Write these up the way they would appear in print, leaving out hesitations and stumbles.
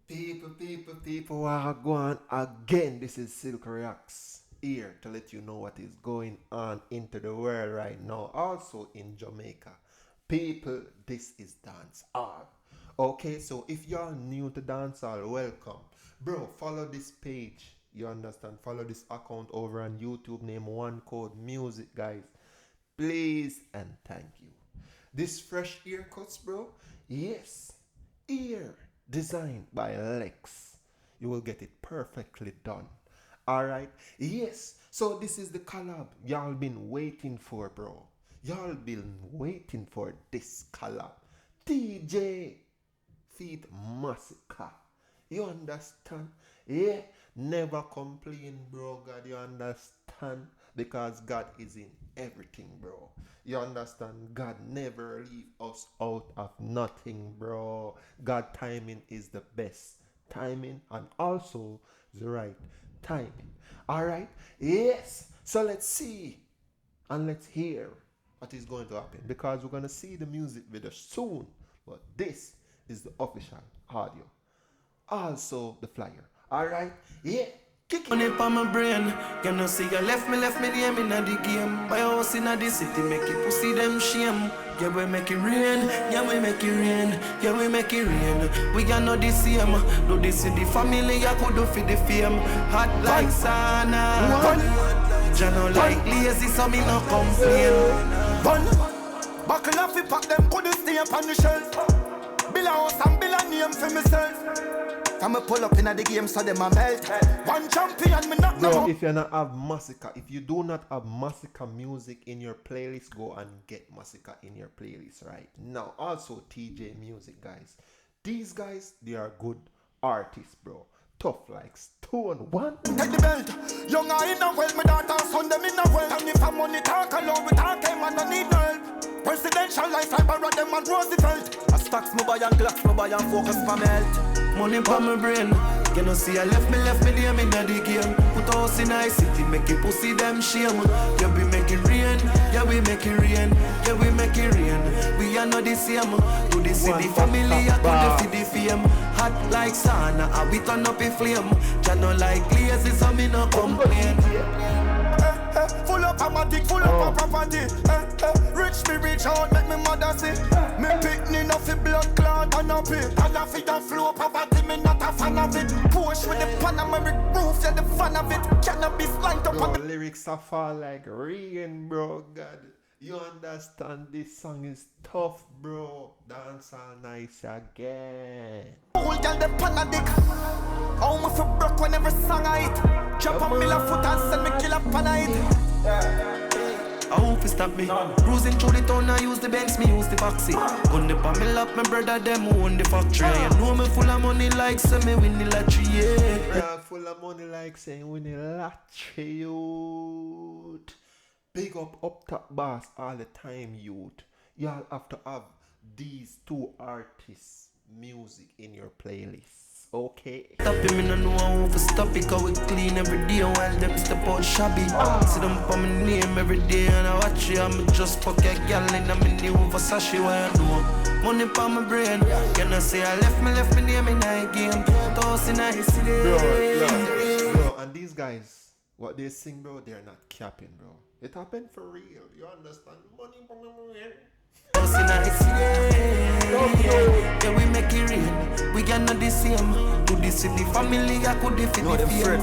People are going again. This is Silk Reacts here to let you know what is going on into the world right now. Also in Jamaica. People, this is dance all. Okay, so if you're new to dancehall, welcome. Bro, follow this page. You understand? Follow this account over on YouTube. Name One Code Music, guys. Please and thank you. This fresh earcuts, bro. Yes, ear designed by Lex. You will get it perfectly done. Alright? Yes. So this is the collab y'all been waiting for, bro. Y'all been waiting for this collab. TeeJay feet Masicka. You understand? Yeah. Never complain, bro. God, you understand? Because God is in everything, bro. You understand? God never leave us out of nothing, bro. God timing is the best timing and also the right timing. Alright? Yes. So let's see and let's hear what is going to happen because we're going to see the music video soon. But this is the official audio. Also the flyer. Alright? Yeah. Kick Money it. pa my brain, you know see you left me name inna the game. Buy a house inna the city, make it pussy them shame. Yeah we make it rain, yeah we make it rain, yeah we make it rain. We are not the same, do this in the family, I could do for the fame. Hot like sauna, you know like lazy so me no complain. Bun, buckle off it, pack them, couldn't stay up on the shelf. Bill a house and bill a name for myself. I'ma pull up in the game so them a melt. One champion, me not Bro, know. if you not have Masicka, if you do not have Masicka music in your playlist, go and get Masicka in your playlist right now. Also TeeJay music, guys. These guys, they are good artists, bro. Tough like stone. One. Take the belt. Young I in a well, my daughter son them in a well. And if I'm money talk alone, we talk him and I need no help. Presidential life, I borrow them and Roosevelt. I stacks me buy and clocks me buy and focus for me health. Money pa my brain, you know see I left me name inna the game. Put house in a city, make it pussy them shame. Yeah we make it rain, yeah we make it rain, yeah we make it rain. We are not the same, do this in the family, I could do the fame. Hot like sauna, I we turn up a flame. Ya no like lazy, so me no complain. Full up of my dick, full up of property. Rich me reach out, make me mother see. Me picking off the blood clot and a pit. And a fit a flow poverty, me not a fan of it. Push with the Panameric roof, yeah the fan of it. Cannabis lined up Bro, on the lyrics are fall like rain, bro. God, you understand this song is tough, bro. Dance all nice again. whole girl, them pan a dick. How me feel broke when every song I hit. Drop a mill of foot and send me kill up pan I hit. I hope you stop me. Cruising through the town, I use the Benz, me use the Foxy. On the palm, me lap my brother, them who own the factory. You know me full of money like say me win the lottery, yeah. Yeah, full of money like saying we need lottery, youth. Big up top boss all the time, youth. Y'all have to have these two artists' music in your playlist. Okay. Stop him, me no know how to stop it. Cause we clean every day while them step out shabby. See them for my name every day and I watch it. I'm just fuck a gal in a me new Versace, where I know. Money pa my brain. You know say I left me name in a game. Toss in a city. Bro, and these guys, what they sing, bro, they're not capping, bro. It happened for real. You understand? Money, Toss in a city. Yeah, we make it rain. We are not the same. Do this in the family, I could defeat the fear.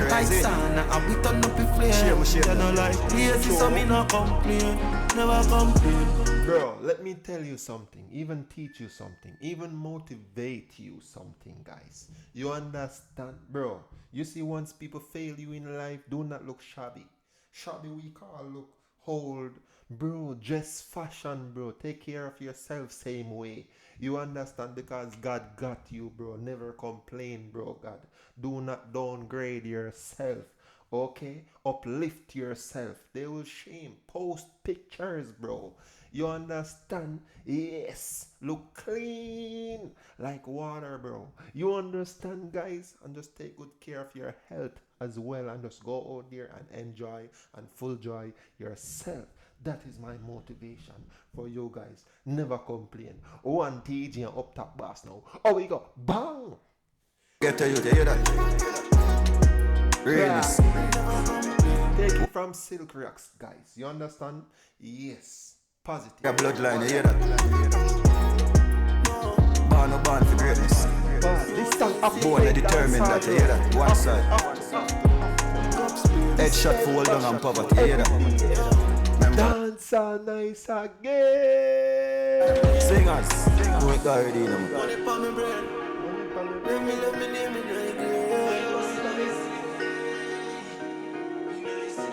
Like sauna, and we turn up a flame. You know like lazy, so me no complain. Never complain. Bro, let me tell you something, even teach you something, even motivate you something, guys. You understand? Bro, you see once people fail you in life, do not look shabby. Shabby we call look hold. Bro, dress fashion, bro. Take care of yourself same way. You understand? Because God got you, bro. Never complain, bro. God, do not downgrade yourself. Okay? Uplift yourself. They will shame. Post pictures, bro. You understand? Yes. Look clean like water, bro. You understand, guys? And just take good care of your health as well. And just go out there and enjoy and full joy yourself. That is my motivation for you guys. Never complain. One TeeJay up top boss now. Oh, we go. Bang! Get to you, you hear that? Realness. Take it from Silk Rocks, guys. You understand? Yes. Positive. Your bloodline, you hear that? Born or born for greatness. But this song Born and determined that, you hear that? One side. Headshot for hold on and poverty, you hear that? Dance all nice again. Singers, do it already, you know.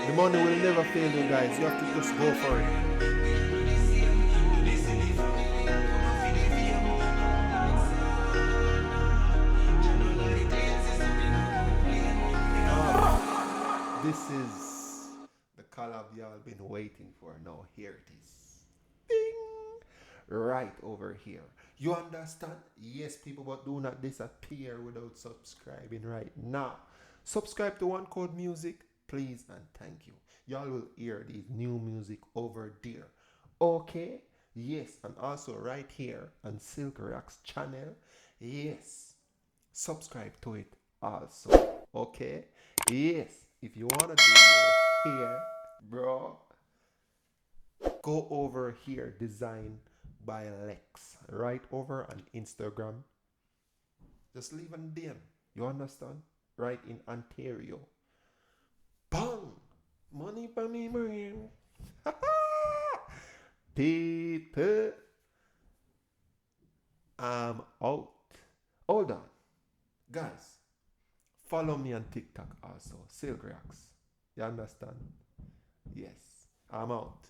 The money will never fail you, guys. You have to just go for it. This is the collab y'all been waiting for. Now here it is. Ding! Right over here. You understand? Yes, people, but do not disappear without subscribing right now. Subscribe to One Code Music, please, and thank you. Y'all will hear these new music over there. Okay? Yes, and also right here on Silk Rocks channel. Yes. Subscribe to it also. Okay? Yes. If you want to do your hair, bro, go over here, Design by Lex, right over on Instagram. Just leave a DM. You understand? Right in Ontario. Bang! Money for me, man. People, I'm out. Hold on. Guys, follow me on TikTok also. Silk Rocks. You understand? Yes. I'm out.